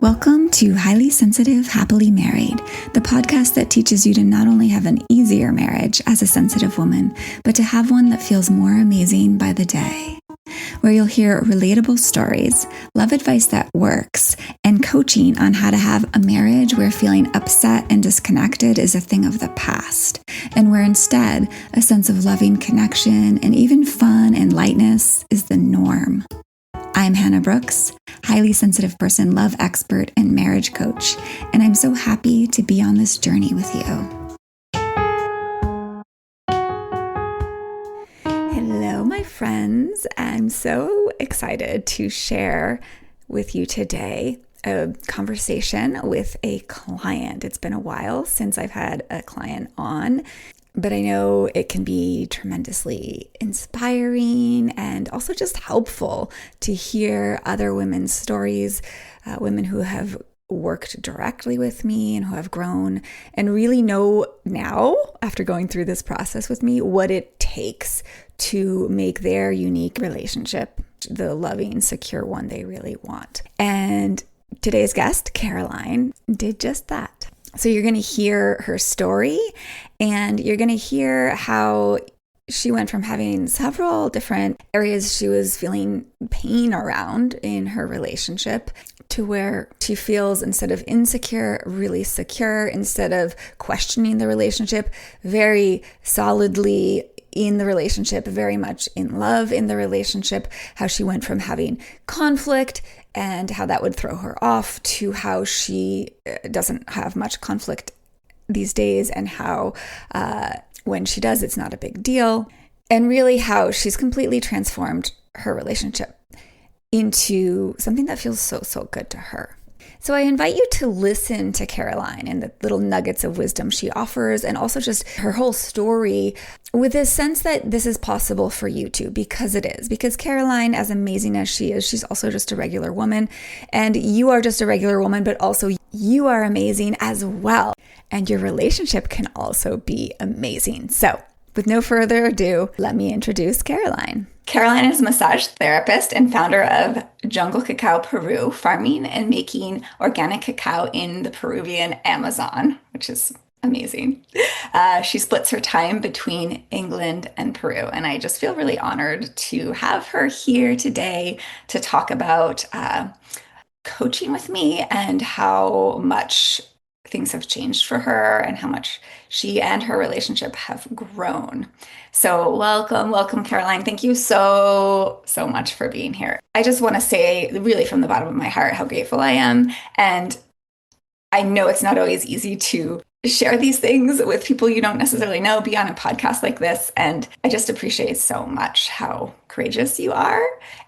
Welcome to Highly Sensitive, Happily Married, the podcast that teaches you to not only have an easier marriage as a sensitive woman, but to have one that feels more amazing by the day. Where you'll hear relatable stories, love advice that works, and coaching on how to have a marriage where feeling upset and disconnected is a thing of the past, and where instead a sense of loving connection and even fun and lightness is the norm. I'm Hannah Brooks, highly sensitive person, love expert, and marriage coach, and I'm so happy to be on this journey with you. Hello, my friends. I'm so excited to share with you today a conversation with a client. It's been a while since I've had a client on, but I know it can be tremendously inspiring and also just helpful to hear other women's stories, women who have worked directly with me and who have grown and really know now, after going through this process with me, what it takes to make their unique relationship the loving, secure one they really want. And today's guest, Caroline, did just that. So you're going to hear her story, and you're going to hear how she went from having several different areas she was feeling pain around in her relationship to where she feels, instead of insecure, really secure, instead of questioning the relationship, very solidly in the relationship, very much in love in the relationship, how she went from having conflict and how that would throw her off to how she doesn't have much conflict these days, and how when she does, it's not a big deal, and really how she's completely transformed her relationship into something that feels so good to her. So I invite you to listen to Caroline and the little nuggets of wisdom she offers, and also just her whole story with this sense that this is possible for you too, because it is. Because Caroline, as amazing as she is, she's also just a regular woman, and you are just a regular woman, but also you are amazing as well. And your relationship can also be amazing. So with no further ado, let me introduce Caroline. Caroline is a massage therapist and founder of Jungle Cacao Peru, farming and making organic cacao in the Peruvian Amazon, which is amazing. She splits her time between England and Peru, and I just feel really honored to have her here today to talk about coaching with me and how much things have changed for her and how much she and her relationship have grown. So welcome, Caroline. Thank you so much for being here. I just want to say really from the bottom of my heart how grateful I am. And I know it's not always easy to share these things with people you don't necessarily know, be on a podcast like this. And I just appreciate so much how courageous you are.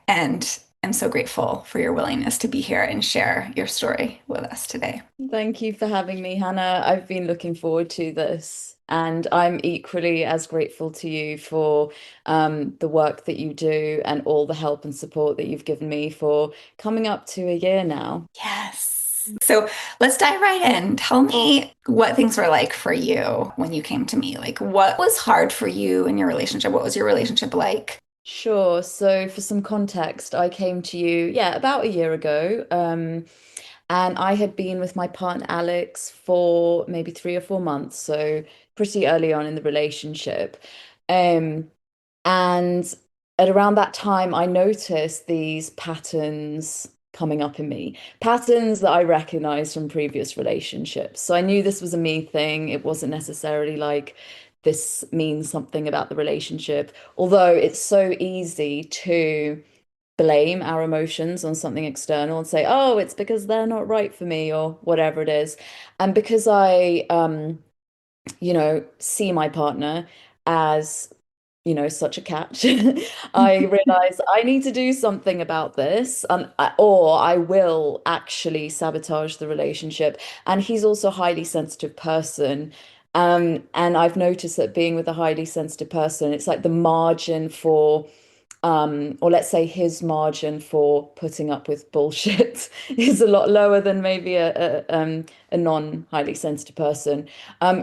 And I'm so grateful for your willingness to be here and share your story with us today. Thank you for having me, Hannah. I've been looking forward to this, and I'm equally as grateful to you for the work that you do and all the help and support that you've given me for coming up to a year now. Yes. So let's dive right in. Tell me what things were like for you when you came to me. Like, what was hard for you in your relationship? What was your relationship like? Sure. So for some context, I came to you, about a year ago. And I had been with my partner Alex for maybe 3 or 4 months, so pretty early on in the relationship. Um, and at around that time, I noticed these patterns coming up in me, patterns that I recognized from previous relationships. So I knew this was a me thing. It wasn't necessarily like this means something about the relationship, although it's so easy to blame our emotions on something external and say, oh, it's because they're not right for me or whatever it is. And because I, see my partner as, such a catch, I realize I need to do something about this, or I will actually sabotage the relationship. And he's also a highly sensitive person. And I've noticed that being with a highly sensitive person, it's like the margin for or let's say his margin for putting up with bullshit is a lot lower than maybe a non-highly sensitive person,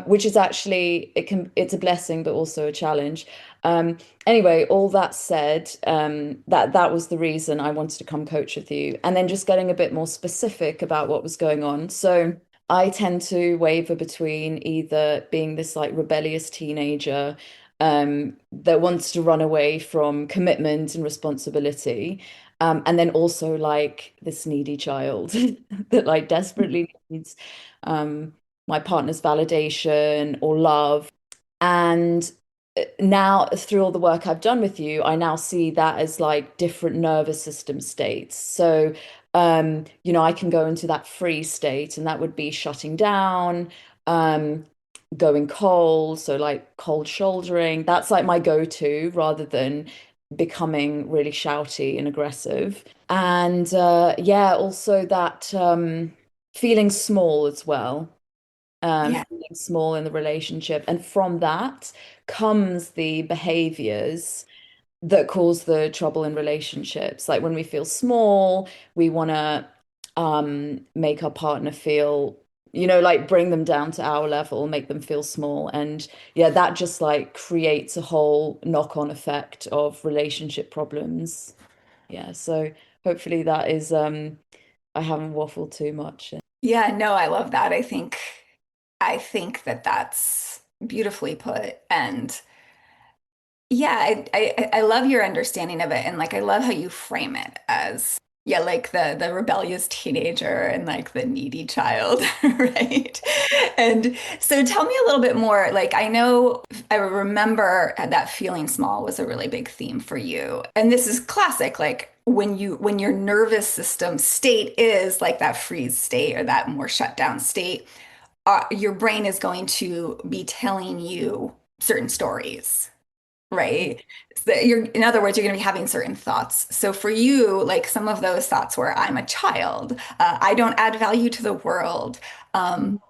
which is actually it's a blessing but also a challenge. Anyway, all that said, that was the reason I wanted to come coach with you, and then just getting a bit more specific about what was going on. So I tend to waver between either being this like rebellious teenager that wants to run away from commitment and responsibility, and then also like this needy child that like desperately needs um, my partner's validation or love. And now, through all the work I've done with you, I now see that as like different nervous system states. So, I can go into that free state, and that would be shutting down, um, going cold. So, like cold shouldering, that's like my go-to rather than becoming really shouty and aggressive. And yeah, also that feeling small as well, Yeah. feeling small in the relationship. And from that comes the behaviors that cause the trouble in relationships. Like when we feel small, we want to make our partner feel, like bring them down to our level, make them feel small. And yeah, that just like creates a whole knock-on effect of relationship problems. Yeah, so hopefully that is I haven't waffled too much. Yeah, no, I love that. I think that that's beautifully put. And yeah, I love your understanding of it. And like I love how you frame it as yeah, like the rebellious teenager and like the needy child, right? And so tell me a little bit more. Like I know I remember that feeling small was a really big theme for you. And this is classic, like when your nervous system state is like that freeze state or that more shut down state, your brain is going to be telling you certain stories, right? So in other words, you're going to be having certain thoughts. So for you, like some of those thoughts were, I'm a child, I don't add value to the world. Um,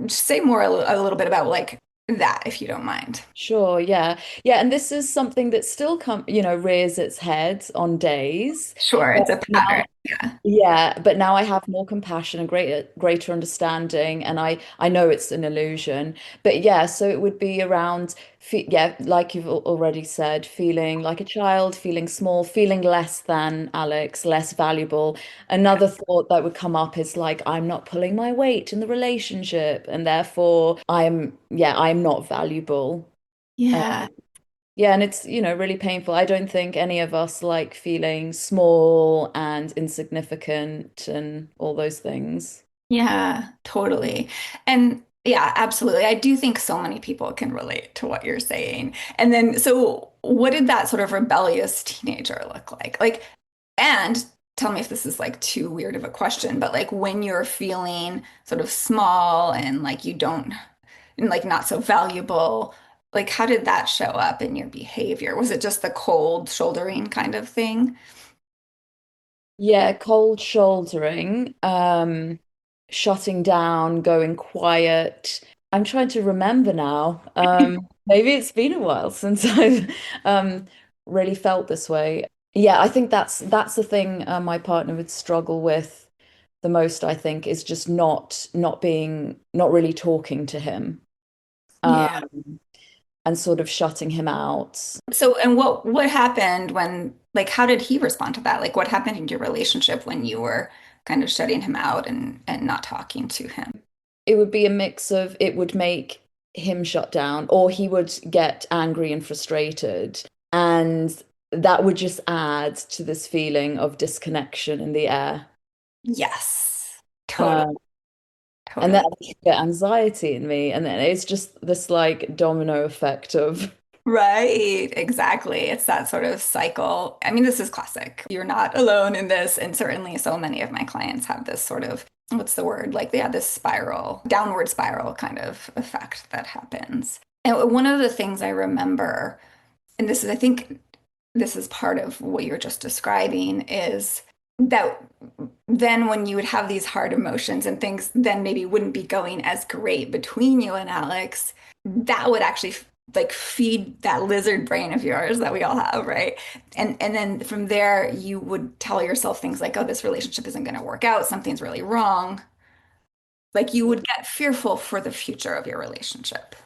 say more a little bit about like that, if you don't mind. Sure, yeah. Yeah, and this is something that still rears its head on days. Sure, But it's a pattern. now Yeah. yeah, but now I have more compassion and greater understanding, and I know it's an illusion. But yeah, so it would be around yeah, like you've already said, feeling like a child, feeling small, feeling less than Alex, less valuable. Another thought that would come up is like I'm not pulling my weight in the relationship, and therefore I'm not valuable. Uh, Yeah. yeah, and it's, really painful. I don't think any of us like feeling small and insignificant and all those things. Yeah, totally. And yeah, absolutely. I do think so many people can relate to what you're saying. And then, so what did that sort of rebellious teenager look like? Like, and tell me if this is like too weird of a question, but like when you're feeling sort of small and like you don't, and like not so valuable, like how did that show up in your behavior? Was it just the cold shouldering kind of thing? Yeah, cold shouldering, shutting down, going quiet. I'm trying to remember now. Maybe it's been a while since I've really felt this way. Yeah, I think that's the thing my partner would struggle with the most, I think, is just not really talking to him. Um, Yeah. and sort of shutting him out. So, and what happened when, like, how did he respond to that? Like, what happened in your relationship when you were kind of shutting him out and not talking to him? It would be a mix of it would make him shut down, or he would get angry and frustrated. And that would just add to this feeling of disconnection in the air. Yes, totally, Um, and that totally. would get anxiety in me. And then it's just this like domino effect of, Right, exactly. It's that sort of cycle. I mean, this is classic. You're not alone in this, and certainly so many of my clients have this sort of, what's the word? Like they have this spiral, downward spiral kind of effect that happens. And one of the things I remember, and this is, I think this is part of what you're just describing, is that then when you would have these hard emotions and things then maybe wouldn't be going as great between you and Alex, that would actually like feed that lizard brain of yours that we all have, right? And then from there you would tell yourself things like, oh, this relationship isn't going to work out, something's really wrong. Like you would get fearful for the future of your relationship.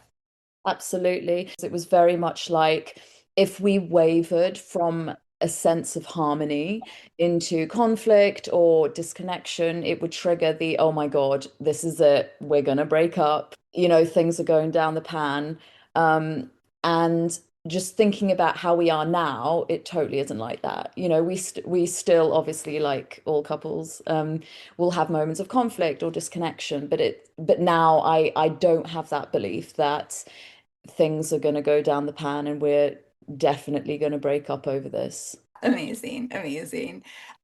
absolutely. It was very much like if we wavered from a sense of harmony into conflict or disconnection, it would trigger the, oh my God, this is it, we're gonna break up, things are going down the pan. And just thinking about how we are now, it totally isn't like that. We still obviously, like all couples, will have moments of conflict or disconnection, but now I don't have that belief that things are going to go down the pan and we're definitely going to break up over this. Amazing, amazing.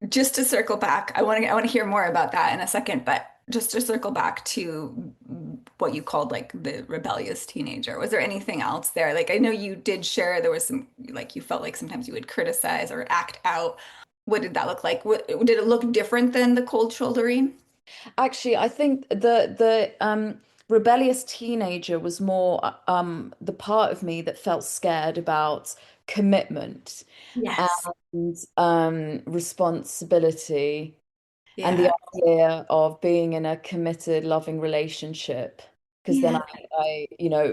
Just to circle back, I want to hear more about that in a second, but just to circle back to what you called like the rebellious teenager. Was there anything else there? Like I know you did share there was some like you felt like sometimes you would criticize or act out. What did that look like? Did it look different than the cold shouldering? Actually, I think the rebellious teenager was more the part of me that felt scared about commitment Yes. and responsibility and the Yeah. idea of being in a committed, loving relationship. Because then Yeah.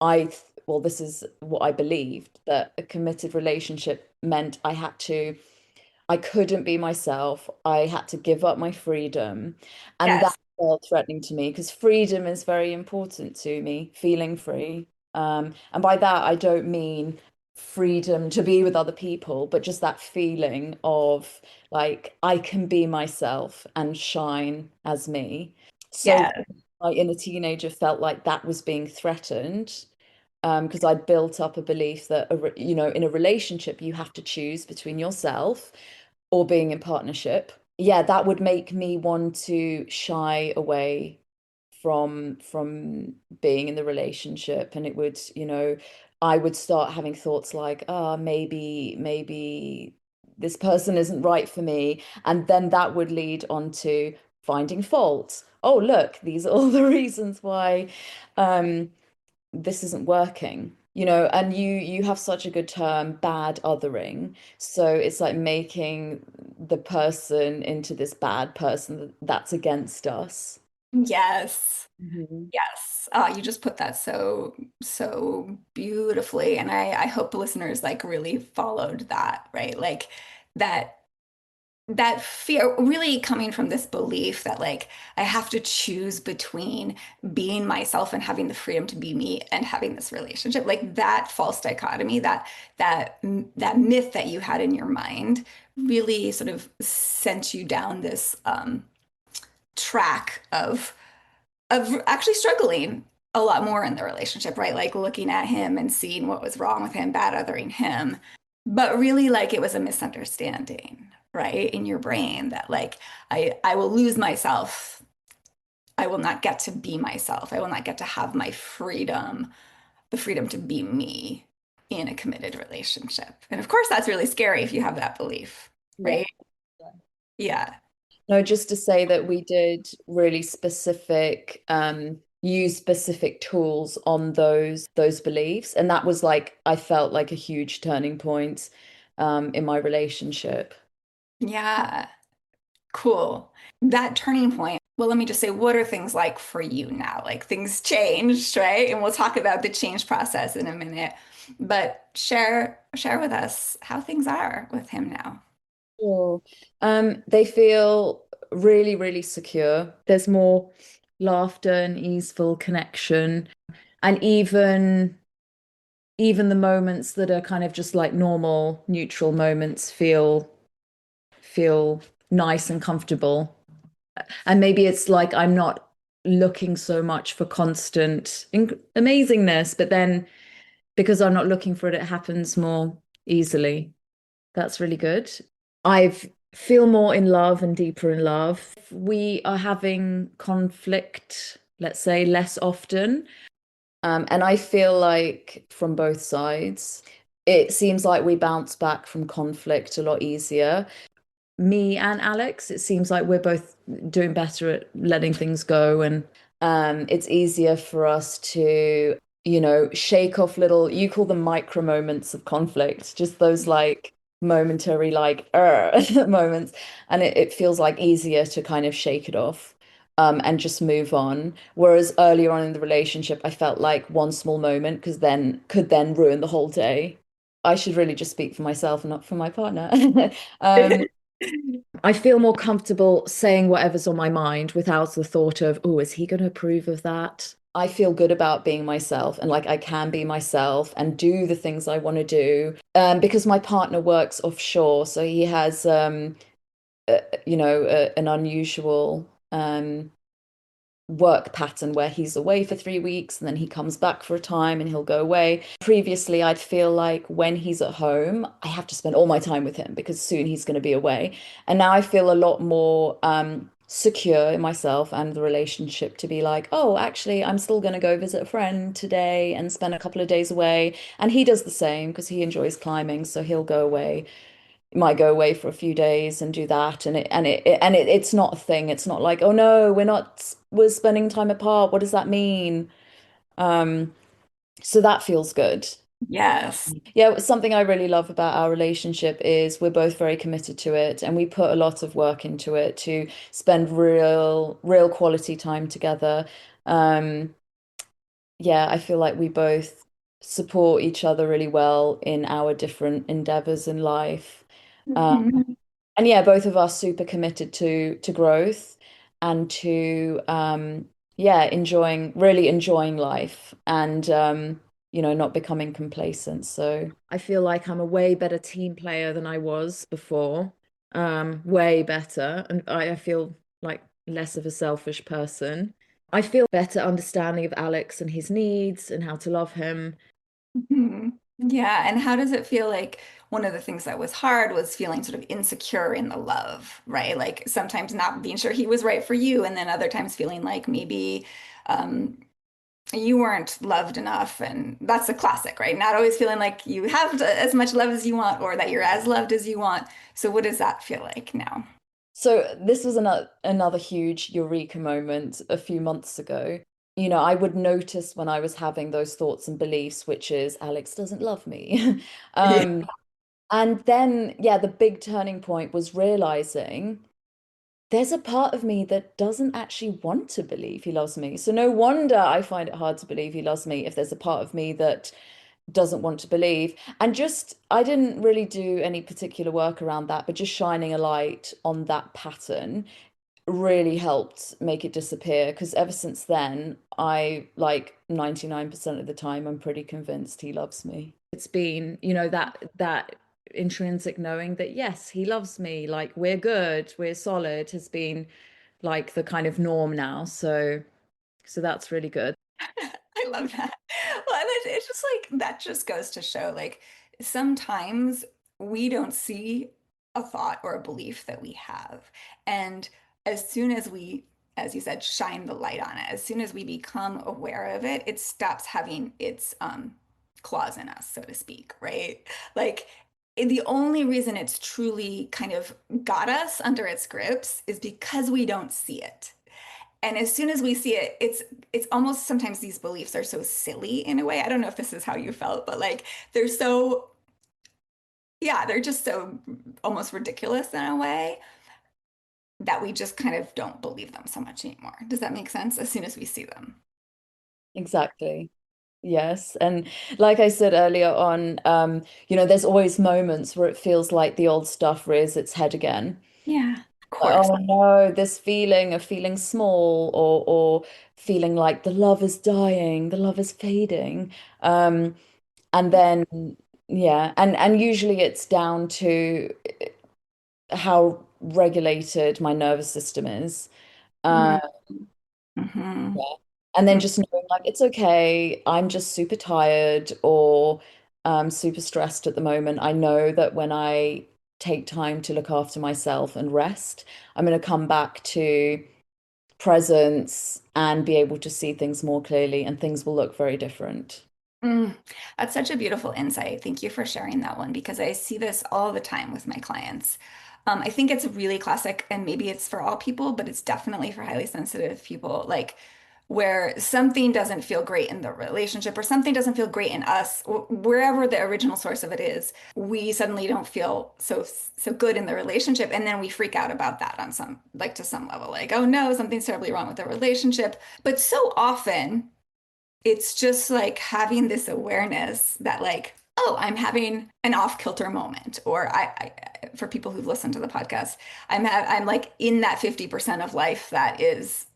I, well, this is what I believed, that a committed relationship meant I couldn't be myself. I had to give up my freedom. And that Yes. felt threatening to me because freedom is very important to me, feeling free. And by that, I don't mean freedom to be with other people, but just that feeling of like I can be myself and shine as me. So Yeah. my inner teenager felt like that was being threatened because I'd built up a belief that in a relationship you have to choose between yourself or being in partnership. Yeah, that would make me want to shy away from being in the relationship, and it would, I would start having thoughts like, maybe this person isn't right for me, and then that would lead on to finding fault. Oh, look, these are all the reasons why um this isn't working, and you have such a good term, bad othering. So it's like making the person into this bad person that's against us. Yes. Mhm. Yes. You just put that so beautifully. And I hope listeners like really followed that, right? Like that that fear really coming from this belief that like I have to choose between being myself and having the freedom to be me and having this relationship. Like that false dichotomy, that myth that you had in your mind really sort of sent you down this track of actually struggling a lot more in the relationship, right? Like looking at him and seeing what was wrong with him, bad othering him. But really like it was a misunderstanding, right? In your brain that like I will lose myself. I will not get to be myself. I will not get to have my freedom, the freedom to be me in a committed relationship. And of course that's really scary if you have that belief, Yeah. right? Yeah. No, just to say that we did really specific, use specific tools on those beliefs, and that was like I felt like a huge turning point, in my relationship. Yeah. Cool. That turning point. Well, let me just say, what are things like for you now? Like things changed, right? And we'll talk about the change process in a minute. But share with us how things are with him now. Sure. They feel really, really secure. There's more laughter and easeful connection, and even the moments that are kind of just like normal, neutral moments feel nice and comfortable. And maybe it's like I'm not looking so much for constant amazingness, but then because I'm not looking for it, it happens more easily. That's really good. I feel more in love and deeper in love. We are having conflict, let's say, less often. And I feel like from both sides, it seems like we bounce back from conflict a lot easier. Me and Alex, it seems like we're both doing better at letting things go, and it's easier for us to, shake off little, you call them micro moments of conflict, just those like momentary, like, moments. And it feels like easier to kind of shake it off, and just move on. Whereas earlier on in the relationship, I felt like one small moment because then could then ruin the whole day. I should really just speak for myself and not for my partner. Um, I feel more comfortable saying whatever's on my mind without the thought of, oh, is he going to approve of that? I feel good about being myself and like I can be myself and do the things I want to do. Because my partner works offshore, so he has, an unusual work pattern where he's away for 3 weeks and then he comes back for a time and he'll go away. Previously, I'd feel like when he's at home, I have to spend all my time with him because soon he's going to be away. And now I feel a lot more secure in myself and the relationship to be like, oh, actually, I'm still going to go visit a friend today and spend a couple of days away. And he does the same because he enjoys climbing, so he'll go away, might go away for a few days and do that, it's not a thing. It's not like, oh no, we're spending time apart, what does that mean? So that feels good. Yes. Yeah, something I really love about our relationship is we're both very committed to it and we put a lot of work into it to spend real quality time together. um yeah, I feel like we both support each other really well in our different endeavors in life. Mhm. And yeah, both of us super committed to growth and to yeah, really enjoying life and not becoming complacent. So I feel like I'm a way better team player than I was before. Way better. And I feel like less of a selfish person. I feel better understanding of Alex and his needs and how to love him. Mhm. Yeah, and how does it feel like one of the things that was hard was feeling sort of insecure in the love, right? Like sometimes not being sure he was right for you, and then other times feeling like maybe um, you weren't loved enough. And that's the classic, right? Not always feeling like you have as much love as you want or that you're as loved as you want. So what does that feel like now? So this was another huge eureka moment a few months ago. I would notice when I was having those thoughts and beliefs, which is Alex doesn't love me. Yeah. Um, and then, yeah, the big turning point was realizing there's a part of me that doesn't actually want to believe he loves me. So no wonder I find it hard to believe he loves me if there's a part of me that doesn't want to believe. And just, I didn't really do any particular work around that, but just shining a light on that pattern really helped make it disappear. Because ever since then, I like 99% of the time, I'm pretty convinced he loves me. It's been, that intrinsic knowing that yes, he loves me, like we're good, we're solid, has been like the kind of norm now. So that's really good. I love that. Well, and it's just like that just goes to show like sometimes we don't see a thought or a belief that we have. And as soon as we, as you said, shine the light on it, as soon as we become aware of it, it stops having its claws in us, so to speak, right? Like the only reason it's truly kind of got us under its grips is because we don't see it. And as soon as we see it, it's almost sometimes these beliefs are so silly in a way. I don't know if this is how you felt, but like they're so, yeah, they're just so almost ridiculous in a way that we just kind of don't believe them so much anymore. Does that make sense? As soon as we see them. Exactly. Yes. And like I said earlier on, there's always moments where it feels like the old stuff rears its head again. Yeah, of Like, course. oh no, this feeling of feeling small or feeling like the love is dying, the love is fading. And then yeah, and usually it's down to how regulated my nervous system is. Uh, Mm-hmm. Yeah. And then just knowing like it's okay, I'm just super tired or super stressed at the moment. I know that when I take time to look after myself and rest, I'm going to come back to presence and be able to see things more clearly, and things will look very different. Mm, that's such a beautiful insight. Thank you for sharing that one because I see this all the time with my clients. I think it's really classic, and maybe it's for all people, but it's definitely for highly sensitive people, like where something doesn't feel great in the relationship or something doesn't feel great in us, wherever the original source of it is, we suddenly don't feel so good in the relationship, and then we freak out about that on some like to some level, like, oh no, something's terribly wrong with the relationship. But so often it's just like having this awareness that like oh, I'm having an off-kilter moment, or for people who've listened to the podcast, I'm like in that 50% of life that is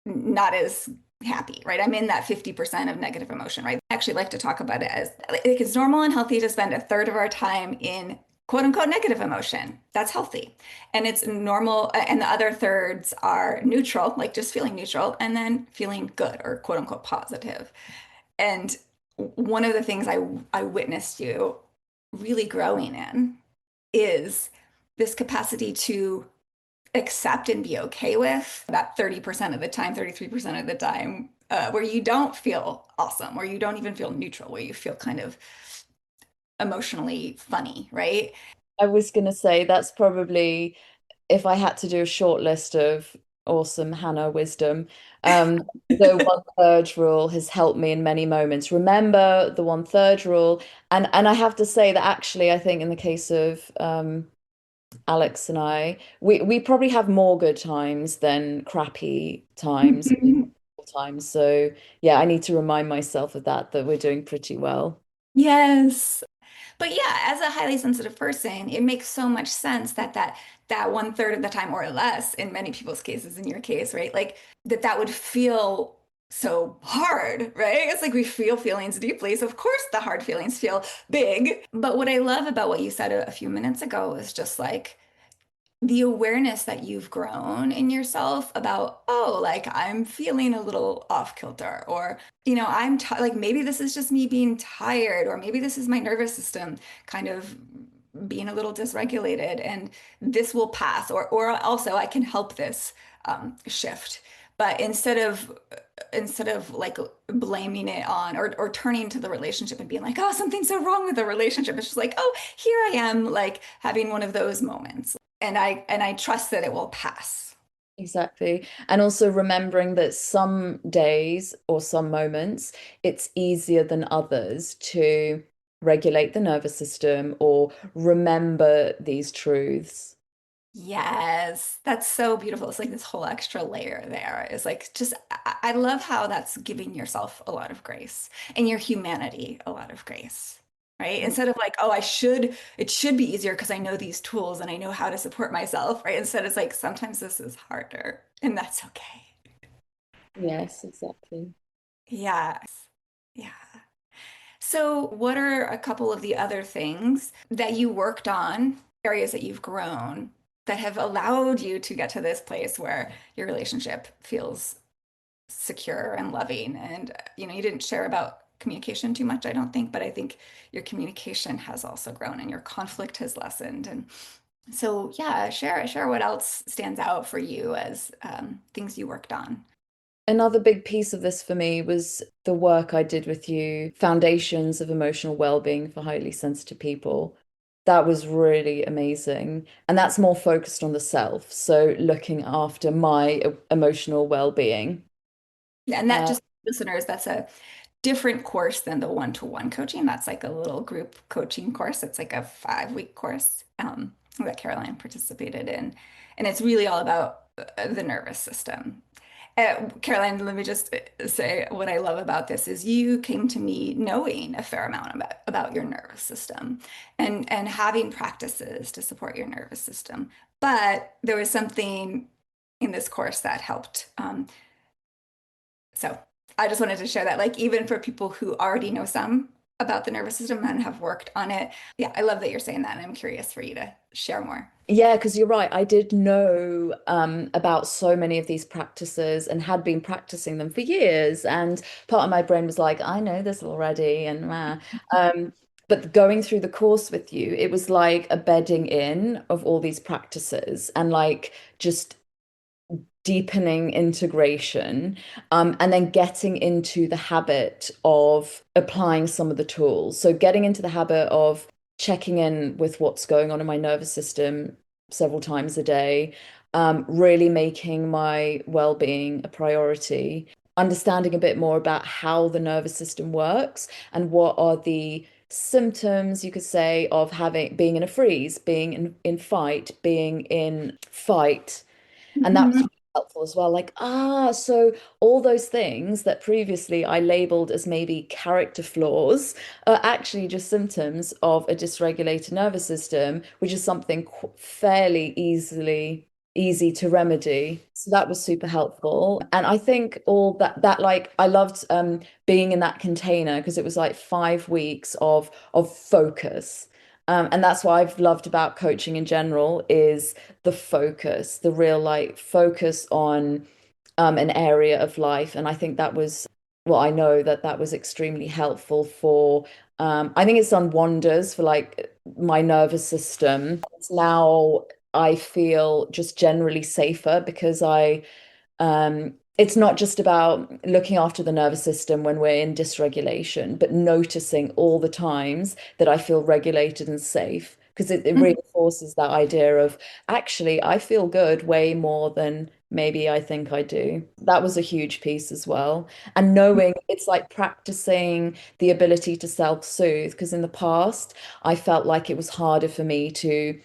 not as happy, right? I'm in that 50% of negative emotion, right? I actually like to talk about it as like it's normal and healthy to spend a third of our time in quote unquote negative emotion. That's healthy. And it's normal. And the other thirds are neutral, like just feeling neutral, and then feeling good or quote unquote positive. And one of the things I witnessed you really growing in is this capacity to accept and be okay with that 30% of the time, 33% of the time, where you don't feel awesome, where you don't even feel neutral, where you feel kind of emotionally funny, right? I was going to say that's probably, if I had to do a short list of awesome Hannah wisdom, the one third rule has helped me in many moments. Remember the one third rule. And I have to say that actually, I think in the case of Alex and I, we probably have more good times than crappy times. So yeah, I need to remind myself of that we're doing pretty well. Yes. But yeah, as a highly sensitive person, it makes so much sense that that one third of the time or less, in many people's cases, in your case, right? Like that would feel so hard, right? It's like we feel feelings deeply. So of course the hard feelings feel big. But what I love about what you said a few minutes ago is just like the awareness that you've grown in yourself about, oh, like I'm feeling a little off kilter, or, I'm like maybe this is just me being tired, or maybe this is my nervous system kind of being a little dysregulated, and this will pass, or also I can help this shift. But instead of like blaming it on or turning to the relationship and being like, oh, something's so wrong with the relationship, it's just like, oh, here I am, like having one of those moments and I trust that it will pass. Exactly. And also remembering that some days or some moments, it's easier than others to regulate the nervous system or remember these truths. Yes, that's so beautiful. It's like this whole extra layer there. It's like just I love how that's giving yourself a lot of grace and your humanity a lot of grace, right? Instead of like, oh, it should be easier because I know these tools and I know how to support myself, right? Instead, it's like sometimes this is harder and that's okay. Yes, exactly. Yes. Yeah. So, what are a couple of the other things that you worked on, areas that you've grown that have allowed you to get to this place where your relationship feels secure and loving? And, you didn't share about communication too much, I don't think, but I think your communication has also grown and your conflict has lessened. And so, yeah, share what else stands out for you as things you worked on. Another big piece of this for me was the work I did with you, Foundations of Emotional Wellbeing for Highly Sensitive People. That was really amazing. And that's more focused on the self. So looking after my emotional well-being. Yeah, and that Uh, just listeners, that's a different course than the one-to-one coaching. That's like a little group coaching course. It's like a 5-week course that Caroline participated in. And it's really all about the nervous system. Caroline, let me just say what I love about this is you came to me knowing a fair amount about your nervous system and having practices to support your nervous system. But there was something in this course that helped. So I just wanted to share that, like, even for people who already know some about the nervous system and have worked on it. Yeah, I love that you're saying that. And I'm curious for you to share more. Yeah, because you're right. I did know about so many of these practices and had been practicing them for years. And part of my brain was like, I know this already. But going through the course with you, it was like a bedding in of all these practices and like just deepening integration, and then getting into the habit of applying some of the tools. So getting into the habit of checking in with what's going on in my nervous system several times a day, really making my well-being a priority, understanding a bit more about how the nervous system works and what are the symptoms, you could say, of having being in a freeze, being in fight, being in fight. And that was Mhm. helpful as well. Like, so all those things that previously I labeled as maybe character flaws are actually just symptoms of a dysregulated nervous system, which is something fairly easy to remedy. So that was super helpful. And I think all that like I loved being in that container because it was like 5 weeks of focus. And that's what I've loved about coaching in general is the focus, the real like focus on an area of life. And I think that was, well, I know that that was extremely helpful for, I think it's done wonders for like my nervous system. Now I feel just generally safer because it's not just about looking after the nervous system when we're in dysregulation, but noticing all the times that I feel regulated and safe, because it reinforces that idea of actually, I feel good way more than maybe I think I do. That was a huge piece as well. And knowing it's like practicing the ability to self-soothe, because in the past, I felt like it was harder for me to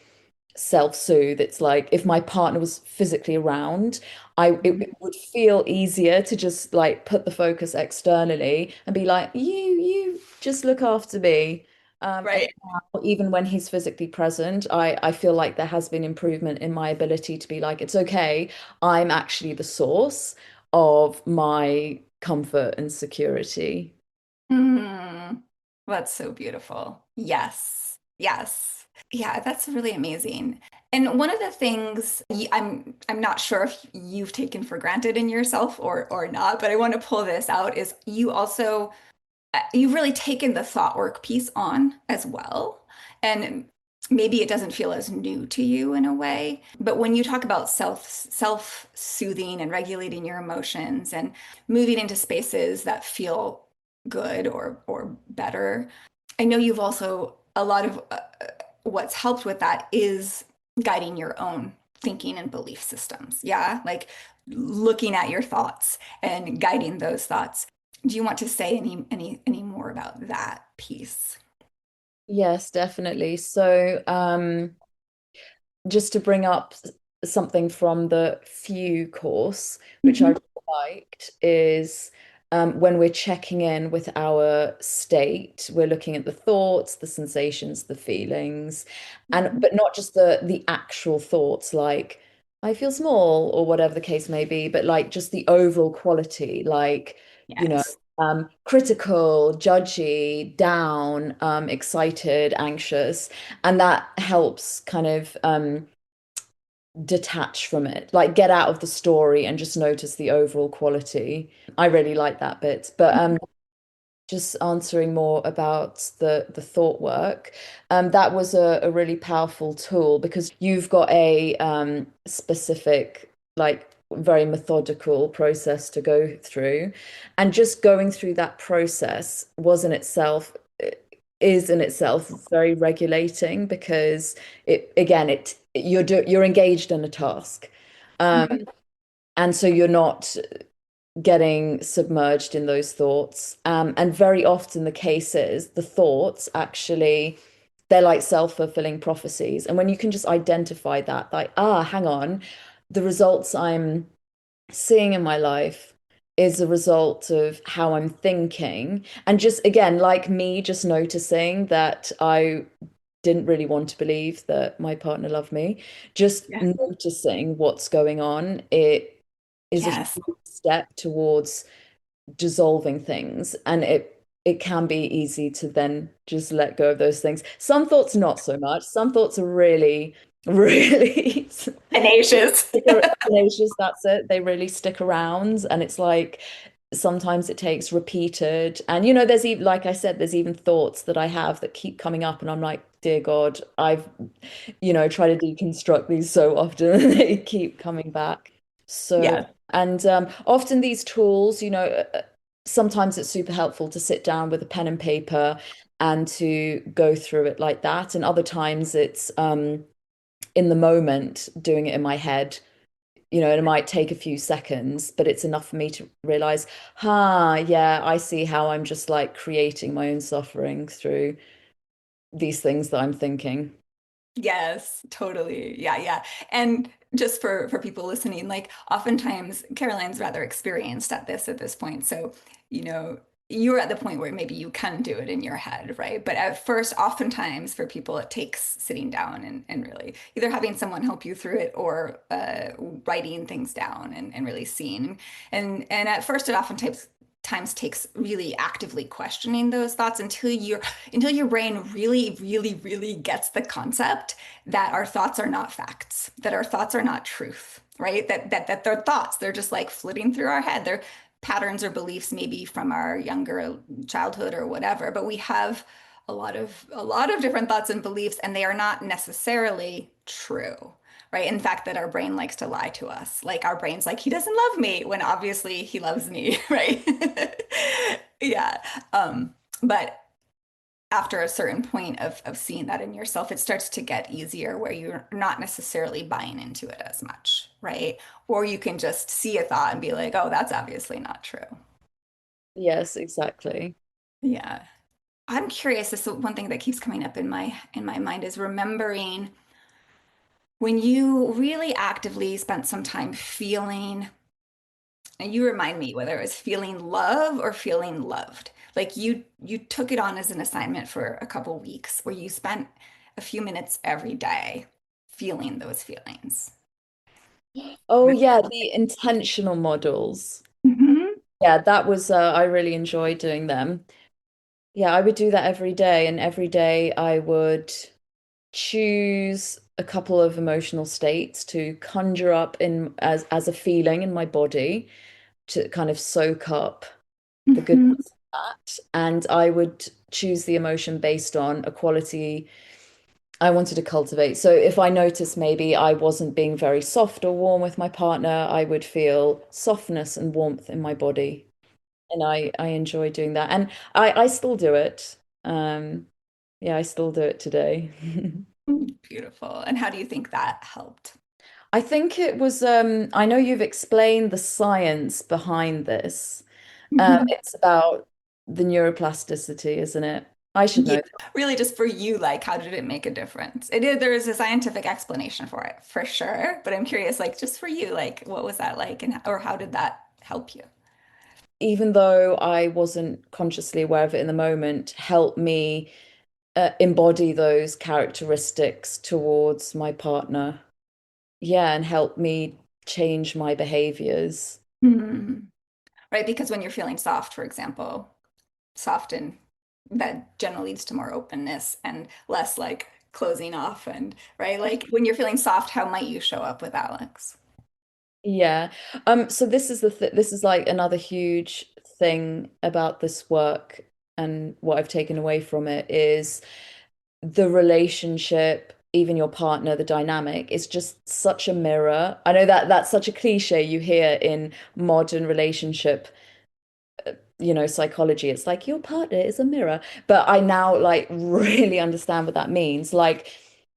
self-soothe. It's like if my partner was physically around, it would feel easier to just like put the focus externally and be like, you just look after me. And Right. now, even when he's physically present, I feel like there has been improvement in my ability to be like, it's okay, I'm actually the source of my comfort and security. Mm, that's so beautiful. Yes. Yes. Yeah, that's really amazing. And one of the things I'm not sure if you've taken for granted in yourself or not, but I want to pull this out is you also you've really taken the thought work piece on as well. And maybe it doesn't feel as new to you in a way, but when you talk about self-soothing and regulating your emotions and moving into spaces that feel good or better, I know you've also a lot of what's helped with that is guiding your own thinking and belief systems. Yeah, like looking at your thoughts and guiding those thoughts. Do you want to say any more about that piece? Yes, definitely. So, just to bring up something from the Few course, which I Hmm. really liked, is when we're checking in with our state, we're looking at the thoughts, the sensations, the feelings, and Hmm. but not just the actual thoughts like I feel small or whatever the case may be, but like just the overall quality, like, you know, Yes. critical, judgy, down, excited, anxious, and that helps kind of detach from it, like get out of the story and just notice the overall quality. I really like that bit. But just answering more about the thought work, that was a really powerful tool because you've got a specific, like very methodical process to go through. And just going through that process was in itself is in itself very regulating because it again you're engaged in a task. Um, Mhm. and so you're not getting submerged in those thoughts. And very often the case is the thoughts actually, they're like self-fulfilling prophecies. And when you can just identify that, like, hang on, the results I'm seeing in my life is a result of how I'm thinking. And just again, like me, just noticing that I didn't really want to believe that my partner loved me, just Yeah. noticing what's going on, it is a Yes. huge step towards dissolving things. And it can be easy to then just let go of those things. Some thoughts not so much. Some thoughts are really, really Tenacious. tenacious, that's it. They really stick around. And it's like sometimes it takes repeated. And there's even, like I said, there's even thoughts that I have that keep coming up. And I'm like, dear God, I've, tried to deconstruct these so often and they keep coming back. So, Yes. and often these tools, sometimes it's super helpful to sit down with a pen and paper and to go through it like that. And other times it's in the moment doing it in my head, and it might take a few seconds, but it's enough for me to realize, yeah, I see how I'm just like creating my own suffering through these things that I'm thinking. Yes, totally. Yeah, yeah. And just for people listening, like oftentimes Caroline's rather experienced at this point. So, you know, you're at the point where maybe you can do it in your head, right? But at first, oftentimes for people, it takes sitting down and really either having someone help you through it or writing things down and really seeing. And at first, it oftentimes times takes really actively questioning those thoughts until your brain really gets the concept that our thoughts are not facts, that our thoughts are not truth, right? That they're thoughts. They're just like flitting through our head. They're patterns or beliefs maybe from our younger childhood or whatever, but we have a lot of different thoughts and beliefs, and they are not necessarily true. Right. In fact, that our brain likes to lie to us. Like our brain's like, he doesn't love me when obviously he loves me. Right. Yeah. But after a certain point of seeing that in yourself, it starts to get easier where you're not necessarily buying into it as much, right? Or you can just see a thought and be like, oh, that's obviously not true. Yes, exactly. Yeah. I'm curious, this is one thing that keeps coming up in my mind is remembering when you really actively spent some time feeling, and you remind me whether it was feeling love or feeling loved. Like you took it on as an assignment for a couple weeks where you spent a few minutes every day feeling those feelings. Oh yeah, the intentional models. Mhm. Yeah, that was I really enjoyed doing them. Yeah, I would do that every day, and every day I would choose a couple of emotional states to conjure up in as a feeling in my body to kind of soak up the goodness Mhm. of that. And I would choose the emotion based on a quality I wanted to cultivate. So if I noticed maybe I wasn't being very soft or warm with my partner, I would feel softness and warmth in my body. And I enjoy doing that. And I still do it. Yeah, I still do it today. Beautiful. And how do you think that helped? I think it was, I know you've explained the science behind this. Mhm. It's about the neuroplasticity, isn't it? I should Yeah, know. really just for you, like how did it make a difference? It is, there is a scientific explanation for it, for sure. But I'm curious, like just for you, like what was that like and or how did that help you? Even though I wasn't consciously aware of it in the moment, help me embody those characteristics towards my partner. Yeah, and help me change my behaviors. Hmm. Right? Because when you're feeling soft, for example, soft and that generally leads to more openness and less like closing off and right? Like when you're feeling soft, how might you show up with Alex? Yeah. So this is the th this is like another huge thing about this work and what I've taken away from it is the relationship, even your partner, the dynamic is just such a mirror. I know that that's such a cliche you hear in modern relationship, psychology. It's like your partner is a mirror. But I now like really understand what that means. Like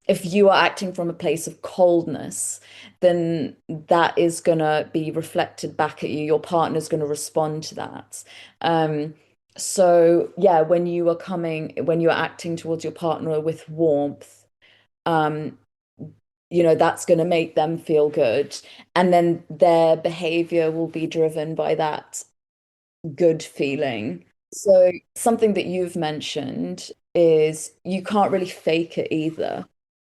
if you are acting from a place of coldness, then that is gonna be reflected back at you. Your partner's gonna respond to that. Um, so yeah, when you're acting towards your partner with warmth, um, that's going to make them feel good. And then their behavior will be driven by that good feeling. So something that you've mentioned is you can't really fake it either.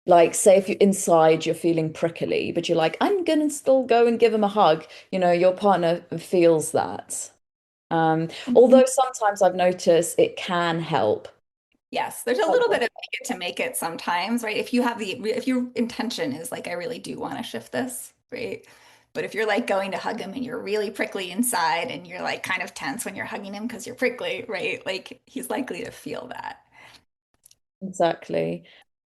Like, say if you're inside, you're feeling prickly, but you're like, I'm gonna still go and give him a hug. Your partner feels that. Mhm. Although sometimes I've noticed it can help. Yes, there's a little bit of fake it to make it sometimes, right? If you have the if your intention is like I really do want to shift this, right? But if you're like going to hug him and you're really prickly inside and you're like kind of tense when you're hugging him because you're prickly, right? Like he's likely to feel that. Exactly.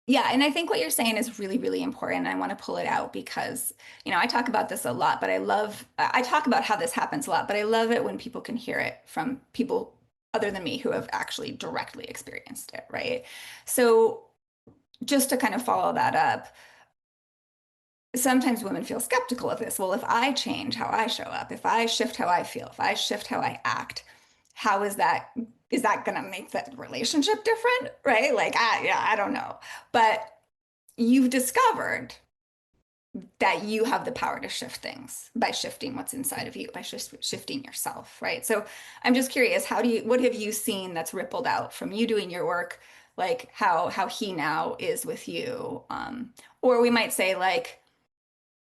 Yeah, and I think what you're saying is really important. I want to pull it out because, I talk about this a lot, but I talk about how this happens a lot, but I love it when people can hear it from people other than me who have actually directly experienced it, right? So just to kind of follow that up, sometimes women feel skeptical of this. Well, if I change how I show up, if I shift how I feel, if I shift how I act, how is that going to make that relationship different, right? Like, yeah, I don't know. But you've discovered that you have the power to shift things by shifting what's inside of you, by shifting yourself, right? So I'm just curious, what have you seen that's rippled out from you doing your work, like how he now is with you? Or we might say like,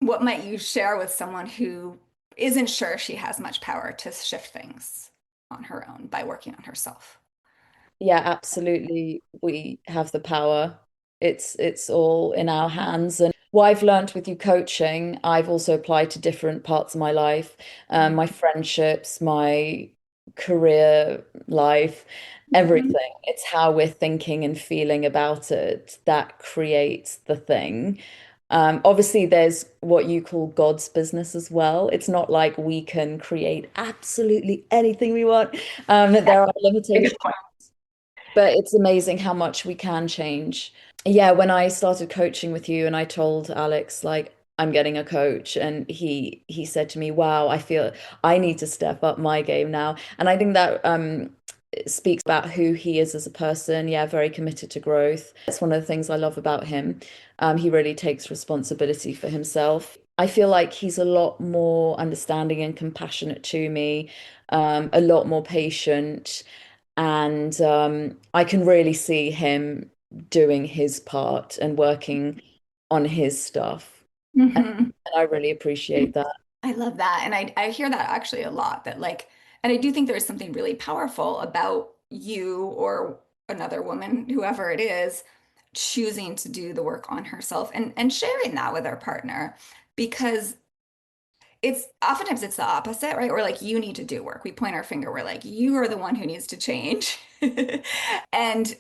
what might you share with someone who isn't sure she has much power to shift things on her own by working on herself? Yeah, absolutely. We have the power. It's all in our hands. And what I've learned with you coaching, I've also applied to different parts of my life, my friendships, my career life, Mhm. everything. It's how we're thinking and feeling about it that creates the thing. Obviously, there's what you call God's business as well. It's not like we can create absolutely anything we want. There are Very good limitations, point. but it's amazing how much we can change. Yeah, when I started coaching with you and I told Alex like I'm getting a coach and he said to me, "Wow, I feel I need to step up my game now." And I think that speaks about who he is as a person. Yeah, very committed to growth. That's one of the things I love about him. He really takes responsibility for himself. I feel like he's a lot more understanding and compassionate to me, a lot more patient, and I can really see him doing his part and working on his stuff. And Mhm. I really appreciate that. I love that. And I hear that actually a lot that like, and I do think there's something really powerful about you or another woman, whoever it is, choosing to do the work on herself and sharing that with her partner because it's oftentimes it's the opposite, right? We're like, you need to do work. We point our finger, we're like, you are the one who needs to change. And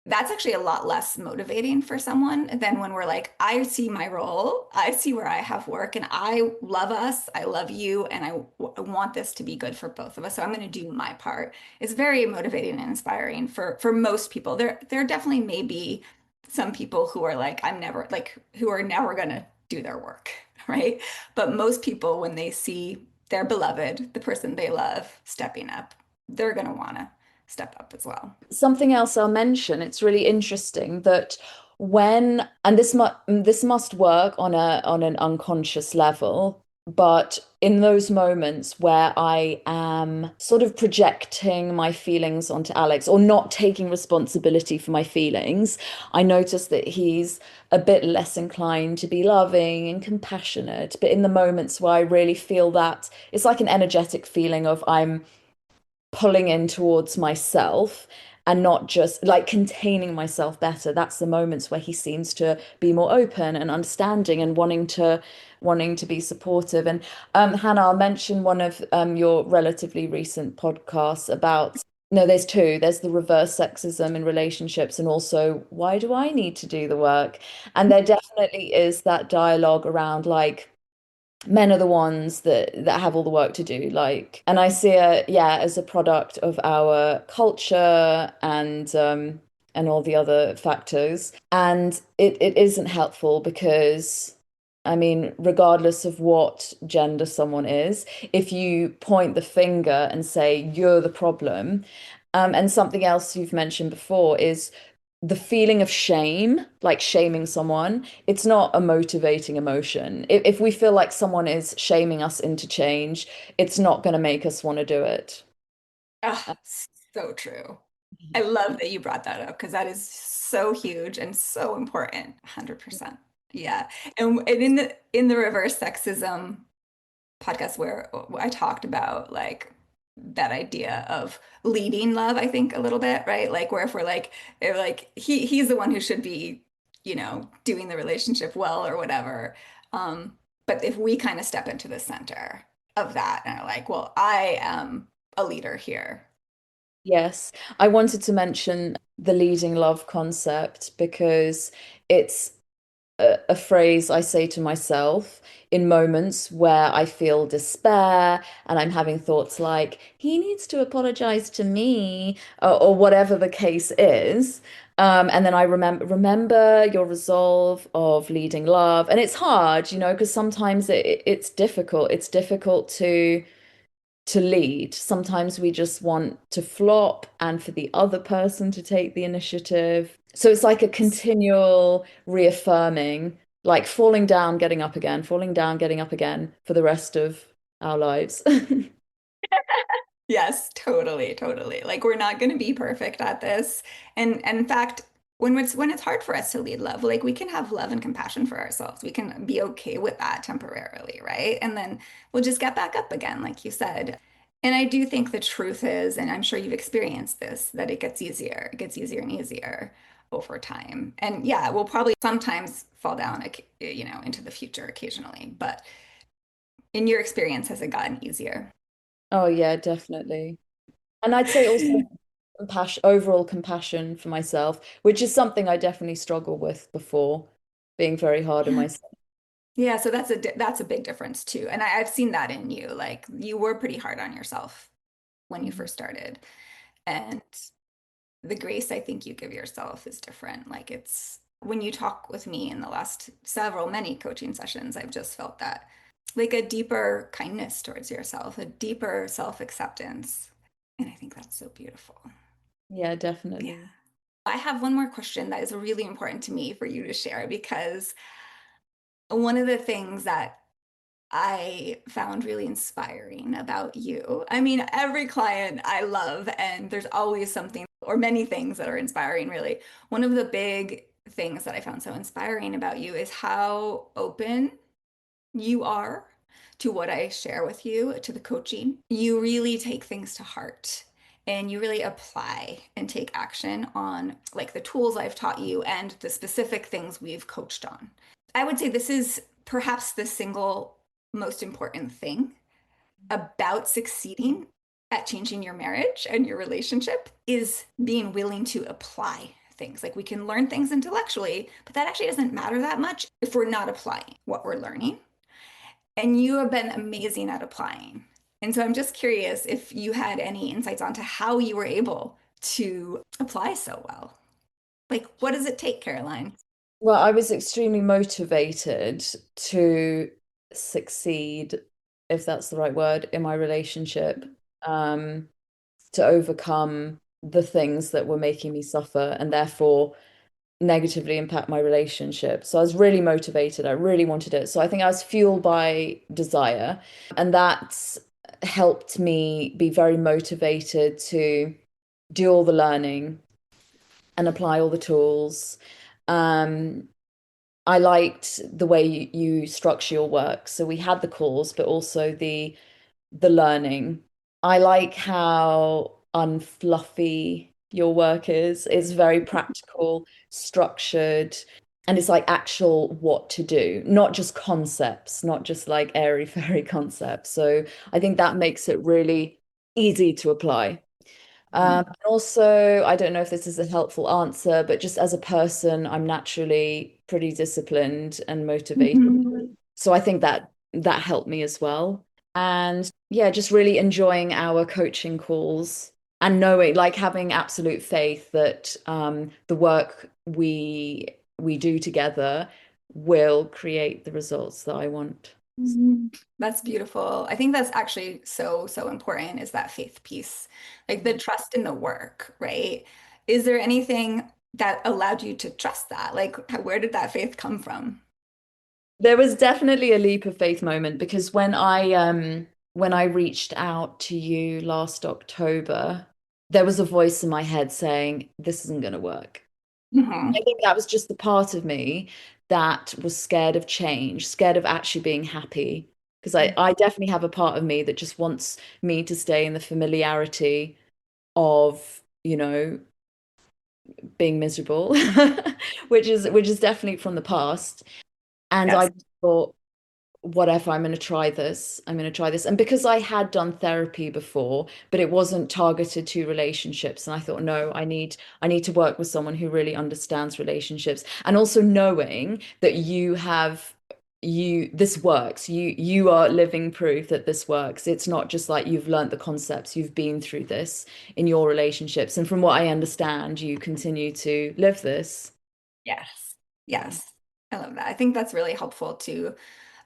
that's actually a lot less motivating for someone than when we're like, I see my role, I see where I have work, and I love us, I love you, and I want this to be good for both of us. So I'm going to do my part. It's very motivating and inspiring for most people. There definitely may be some people who are like, I'm never like who are never going to do their work, right? But most people, when they see their beloved, the person they love, stepping up, they're going to want to step up as well. Something else I'll mention, it's really interesting that and this must work on a on an unconscious level, but in those moments where I am sort of projecting my feelings onto Alex or not taking responsibility for my feelings, I notice that he's a bit less inclined to be loving and compassionate. But in the moments where I really feel that, it's like an energetic feeling of I'm pulling in towards myself and not just like containing myself better. That's the moments where he seems to be more open and understanding and wanting to be supportive. And Hannah, I'll mention one of your relatively recent podcasts about no, there's two. There's the reverse sexism in relationships, and also why do I need to do the work? And there definitely is that dialogue around like men are the ones that have all the work to do, like, and I see it, yeah, as a product of our culture and all the other factors, and it isn't helpful because I mean, regardless of what gender someone is, if you point the finger and say you're the problem, and something else you've mentioned before is the feeling of shame, like shaming someone, it's not a motivating emotion. If we feel like someone is shaming us into change, it's not going to make us want to do it. Ah, so true. I love that you brought that up because that is so huge and so important. 100%. Yeah. And in the reverse sexism podcast where I talked about like that idea of leading love, I think a little bit, right? Like where if we're like he's the one who should be, doing the relationship well or whatever. Um, but if we kind of step into the center of that and are like, well, I am a leader here. Yes, I wanted to mention the leading love concept because it's a phrase I say to myself in moments where I feel despair and I'm having thoughts like, he needs to apologize to me, or whatever the case is. And then I remember your resolve of leading love. And it's hard, because sometimes it's difficult. It's difficult to lead. Sometimes we just want to flop and for the other person to take the initiative. So it's like a continual reaffirming. like falling down, getting up again, falling down, getting up again for the rest of our lives. Yes, totally, totally. Like we're not going to be perfect at this. And in fact, when it's hard for us to lead love, like we can have love and compassion for ourselves. We can be okay with that temporarily, right? And then we'll just get back up again, like you said. And I do think the truth is, and I'm sure you've experienced this, that it gets easier. It gets easier and easier over time. And yeah, we'll probably sometimes fall down, into the future occasionally. But in your experience, has it gotten easier? Oh yeah, definitely. And I'd say also compassion, overall compassion for myself, which is something I definitely struggled with before, being very hard on myself. Yeah, so that's a big difference too. And I've seen that in you. Like you were pretty hard on yourself when you Mhm. first started. And the grace I think you give yourself is different. Like it's when you talk with me in the last many coaching sessions, I've just felt that like a deeper kindness towards yourself, a deeper self-acceptance. And I think that's so beautiful. Yeah, Yeah. definitely. I have one more question that is really important to me for you to share because one of the things that I found really inspiring about you. I mean, every client I love, and there's always something or many things that are inspiring, really. One of the big things that I found so inspiring about you is how open you are to what I share with you, to the coaching. You really take things to heart and you really apply and take action on like the tools I've taught you and the specific things we've coached on. I would say this is perhaps the single most important thing about succeeding at changing your marriage and your relationship is being willing to apply things. Like we can learn things intellectually, but that actually doesn't matter that much if we're not applying what we're learning. And you have been amazing at applying. And so I'm just curious if you had any insights onto how you were able to apply so well. Like, what does it take, Caroline? Well, I was extremely motivated to succeed, if that's the right word, in my relationship, um, to overcome the things that were making me suffer and therefore negatively impact my relationship. So I was really motivated. I really wanted it. So I think I was fueled by desire, and that's helped me be very motivated to do all the learning and apply all the tools. Um, I liked the way you structure your work. So we had the calls, but also the learning. I like how unfluffy your work is. It's very practical, structured, and it's like actual what to do, not just concepts, not just like airy-fairy concepts. So I think that makes it really easy to apply. And also, I don't know if this is a helpful answer, but just as a person, I'm naturally pretty disciplined and motivated. Mhm. So I think that helped me as well. And yeah, just really enjoying our coaching calls and knowing, like having absolute faith that the work we do together will create the results that I want. Mhm. That's beautiful. I think that's actually so, so important is that faith piece, like the trust in the work, right? Is there anything that allowed you to trust that? Like, where did that faith come from? There was definitely a leap of faith moment because when I reached out to you last October, there was a voice in my head saying, this isn't going to work. I Hmm. think that was just the part of me that was scared of change, scared of actually being happy. Because I definitely have a part of me that just wants me to stay in the familiarity of, being miserable, which is definitely from the past. And Yes. I thought, whatever, I'm going to try this. I'm going to try this. And because I had done therapy before, but it wasn't targeted to relationships, and I thought, no, I need to work with someone who really understands relationships. And also knowing that this works. You are living proof that this works. It's not just like you've learned the concepts, you've been through this in your relationships. And from what I understand, you continue to live this. Yes. Yes. I love that. I think that's really helpful too.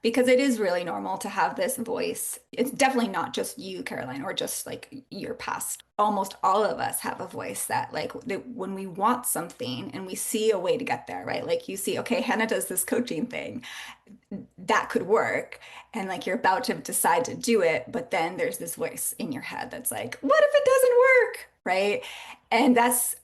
because it is really normal to have this voice. It's definitely not just you, Caroline, or just like your past. Almost all of us have a voice that, like, that when we want something and we see a way to get there, right? Like you see, okay, Hannah does this coaching thing that could work, and like you're about to decide to do it, but then there's this voice in your head that's like, what if it doesn't work? Right? And that's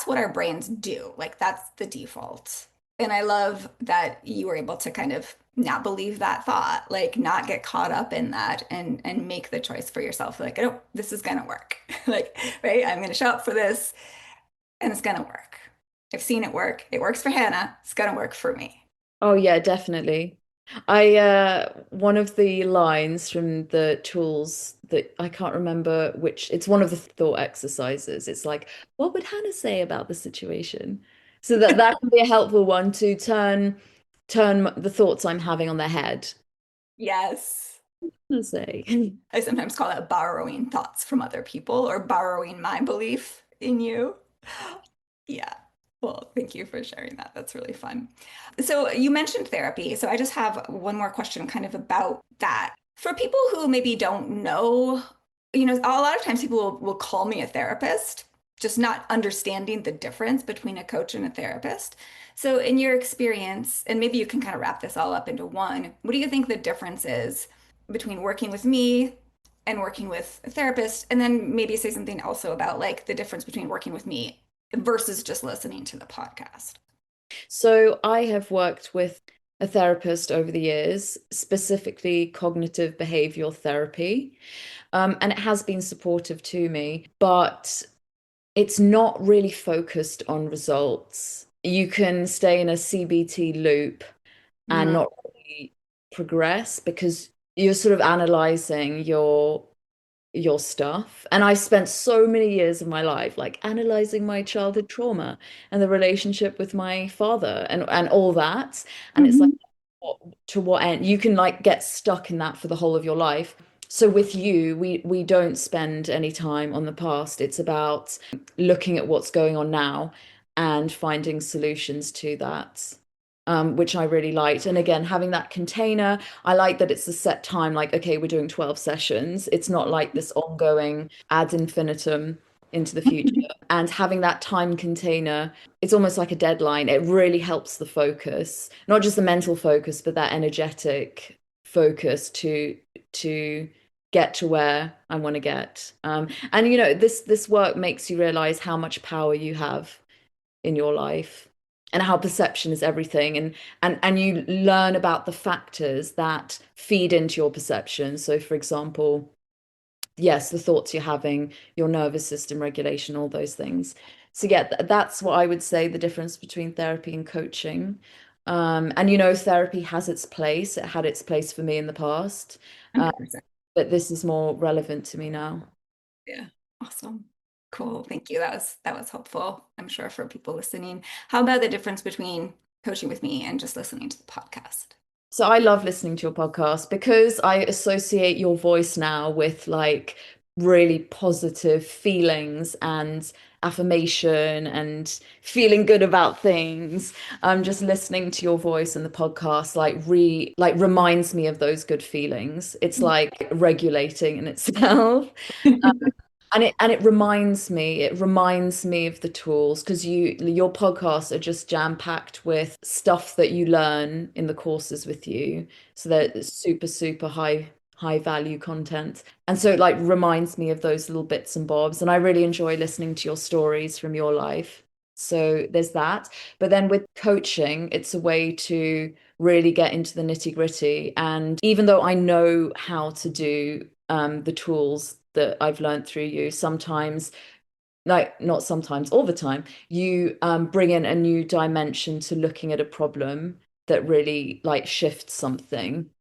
what our brains do. Like that's the default. And I love that you were able to kind of not believe that thought, like not get caught up in that and make the choice for yourself. Like, oh, this is gonna work. Like, right? I'm gonna show up for this and it's gonna work. I've seen it work. It works for Hannah. It's gonna work for me. Oh yeah, definitely. I one of the lines from the tools that I can't remember which, it's one of the thought exercises. It's like, what would Hannah say about the situation? So that can be a helpful one to turn the thoughts I'm having on their head. Yes. Let's say. I sometimes call that borrowing thoughts from other people or borrowing my belief in you. Yeah. Well, thank you for sharing that. That's really fun. So you mentioned therapy. So I just have one more question kind of about that. For people who maybe don't know, a lot of times people will call me a therapist, just not understanding the difference between a coach and a therapist. So in your experience, and maybe you can kind of wrap this all up into one, what do you think the difference is between working with me and working with a therapist? And then maybe say something also about like the difference between working with me versus just listening to the podcast. So I have worked with a therapist over the years, specifically cognitive behavioral therapy, and it has been supportive to me, but it's not really focused on results. You can stay in a CBT loop and Mm, not really progress because you're sort of analyzing your stuff. And I spent so many years of my life like analyzing my childhood trauma and the relationship with my father and all that. And it's like, mhm. to what end? You can like get stuck in that for the whole of your life. So with you, we don't spend any time on the past. It's about looking at what's going on now and finding solutions to that. Which I really liked. And again, having that container, I like that it's a set time, like, okay, we're doing 12 sessions. It's not like this ongoing ad infinitum into the future. And having that time container, it's almost like a deadline. It really helps the focus, not just the mental focus, but that energetic focus to get to where I want to get. And this work makes you realize how much power you have in your life and how perception is everything, and you learn about the factors that feed into your perception. So for example, yes, the thoughts you're having, your nervous system regulation, all those things. So yeah, that's what I would say the difference between therapy and coaching. And therapy has its place. It had its place for me in the past, uh, 100%. but this is more relevant to me now. Yeah. Awesome. Cool. Thank you. That was helpful, I'm sure, for people listening. How about the difference between coaching with me and just listening to the podcast? So I love listening to your podcast because I associate your voice now with like really positive feelings and affirmation and feeling good about things. Just listening to your voice and the podcast like reminds me of those good feelings. It's like regulating in itself. And it reminds me of the tools because your podcasts are just jam-packed with stuff that you learn in the courses with you. So they're super, super high value content. And so it like reminds me of those little bits and bobs. And I really enjoy listening to your stories from your life. So there's that. But then with coaching, it's a way to really get into the nitty-gritty. And even though I know how to do the tools that I've learned through you, sometimes, like not sometimes, all the time, you bring in a new dimension to looking at a problem that really like shifts something.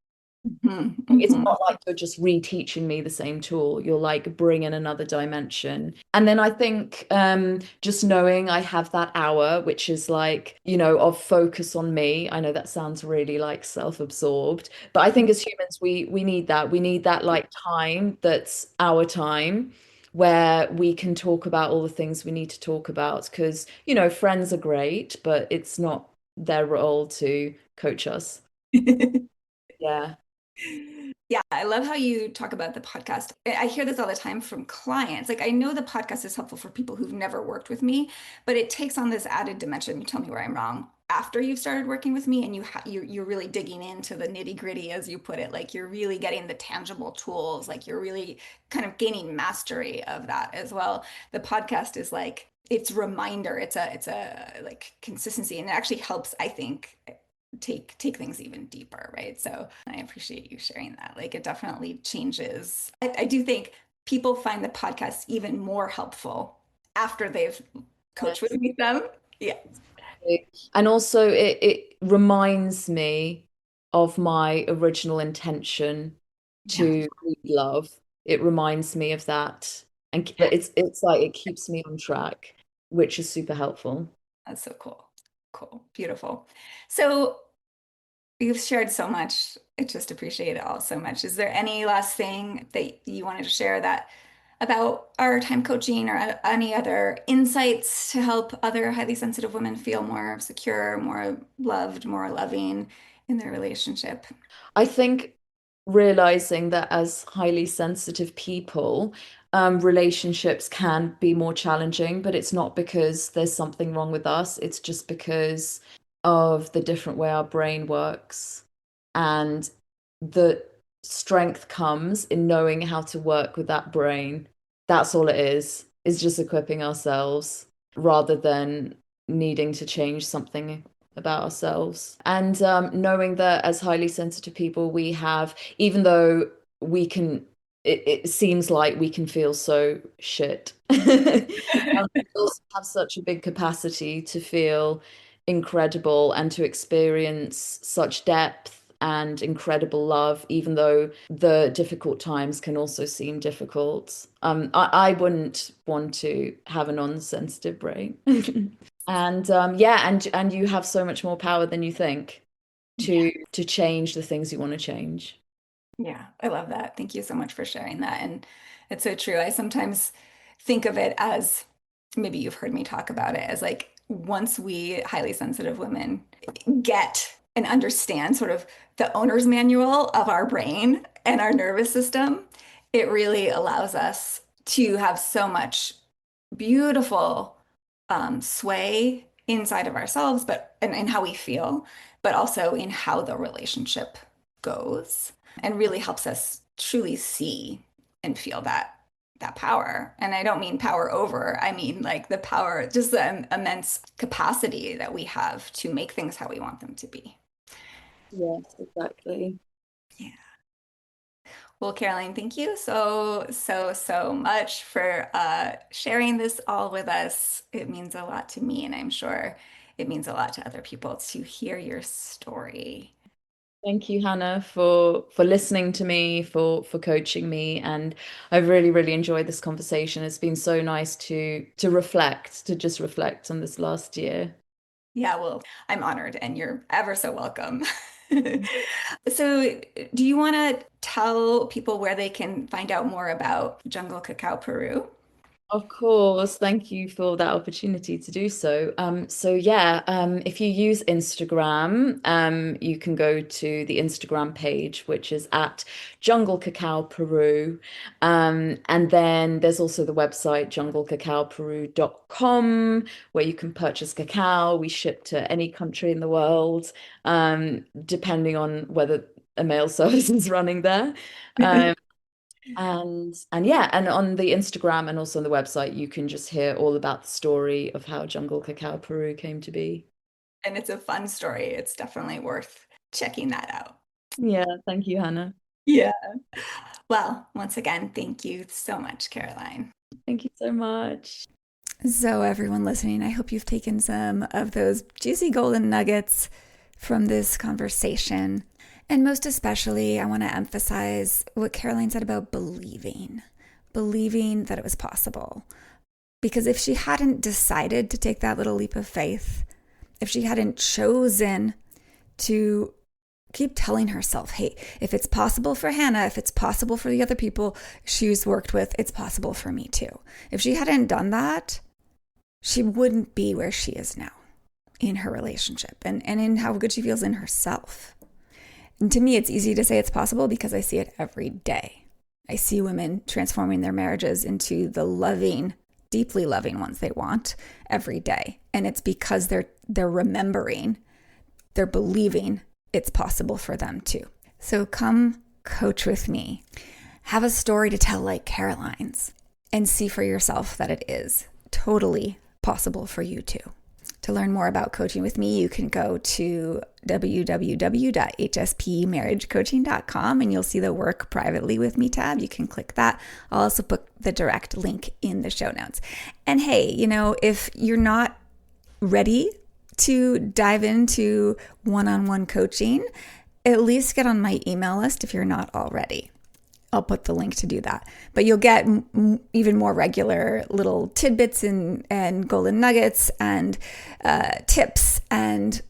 Mhm, It's mhm. not like you're just reteaching me the same tool. You're like bring in another dimension. And then I think just knowing I have that hour, which is like, of focus on me. I know that sounds really like self-absorbed, but I think as humans, we need that. We need that like time that's our time where we can talk about all the things we need to talk about. Because, friends are great, but it's not their role to coach us. Yeah. Yeah, I love how you talk about the podcast. I hear this all the time from clients. Like, I know the podcast is helpful for people who've never worked with me, but it takes on this added dimension. You tell me where I'm wrong. After you've started working with me and you're really digging into the nitty-gritty, as you put it, like you're really getting the tangible tools, like you're really kind of gaining mastery of that as well. The podcast is like it's reminder, it's a like consistency, and it actually helps, I think, take things even deeper, right? So I appreciate you sharing that. Like it definitely changes. I do think people find the podcast even more helpful after they've coached with Yes. me them. Yeah. And also it reminds me of my original intention Yeah. to read love. It reminds me of that. And it's like it keeps me on track, which is super helpful. That's so cool. Cool. Beautiful. So you've shared so much. I just appreciate it all so much. Is there any last thing that you wanted to share that about our time coaching or any other insights to help other highly sensitive women feel more secure, more loved, more loving in their relationship? I think realizing that as highly sensitive people, relationships can be more challenging, but it's not because there's something wrong with us. It's just because of the different way our brain works. And the strength comes in knowing how to work with that brain. That's all it is just equipping ourselves rather than needing to change something about ourselves. And knowing that as highly sensitive people, we have, even though we can, it seems like we can feel so shit, we also have such a big capacity to feel incredible and to experience such depth and incredible love, even though the difficult times can also seem difficult. I wouldn't want to have a non-sensitive brain. And yeah, and you have so much more power than you think Yeah. to change the things you want to change. Yeah, I love that. Thank you so much for sharing that. And it's so true. I sometimes think of it as maybe you've heard me talk about it as like once we highly sensitive women get and understand sort of the owner's manual of our brain and our nervous system, it really allows us to have so much beautiful sway inside of ourselves, but in how we feel, but also in how the relationship goes, and really helps us truly see and feel that power. And I don't mean power over, I mean like the power, just the immense capacity that we have to make things how we want them to be. Yes, exactly. Yeah. Well, Caroline, thank you so much for sharing this all with us. It means a lot to me, and I'm sure it means a lot to other people to hear your story. Thank you, Hannah, for listening to me, for coaching me, and I've really enjoyed this conversation. It's been so nice to reflect, to just reflect on this last year. Yeah, well, I'm honored, and you're ever so welcome. So, do you want to tell people where they can find out more about Jungle Cacao Peru? Of course, thank you for that opportunity to do so. So yeah, if you use Instagram, you can go to the Instagram page, which is at Jungle Cacao Peru. And then there's also the website junglecacaoperu.com, where you can purchase cacao. We ship to any country in the world, depending on whether a mail service is running there. Um, and yeah, and on the Instagram and also on the website, you can just hear all about the story of how Jungle Cacao Peru came to be. And it's a fun story. It's definitely worth checking that out. Yeah, thank you, Hannah. Yeah. Well, once again, thank you so much, Caroline. Thank you so much. So, everyone listening, I hope you've taken some of those juicy golden nuggets from this conversation. And most especially, I want to emphasize what Caroline said about believing that it was possible. Because if she hadn't decided to take that little leap of faith, if she hadn't chosen to keep telling herself, hey, if it's possible for Hannah, if it's possible for the other people she's worked with, it's possible for me too. If she hadn't done that, she wouldn't be where she is now in her relationship and in how good she feels in herself. to me, it's easy to say it's possible because I see it every day. I see women transforming their marriages into the loving, deeply loving ones they want every day. And it's because they're remembering, they're believing it's possible for them too. So come coach with me. Have a story to tell like Caroline's and see for yourself that it is totally possible for you too. To learn more about coaching with me, you can go to www.hspmarriagecoaching.com and you'll see the Work Privately with Me tab. You can click that. I'll also put the direct link in the show notes. And hey, if you're not ready to dive into one-on-one coaching, at least get on my email list if you're not already. I'll put the link to do that. But you'll get even more regular little tidbits and golden nuggets and tips and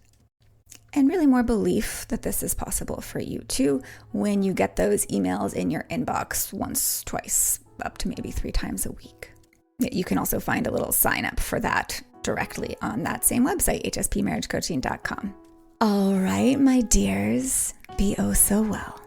really more belief that this is possible for you too when you get those emails in your inbox once, twice, up to maybe 3 times a week. You can also find a little sign up for that directly on that same website, hspmarriagecoaching.com. All right, my dears, be oh so well.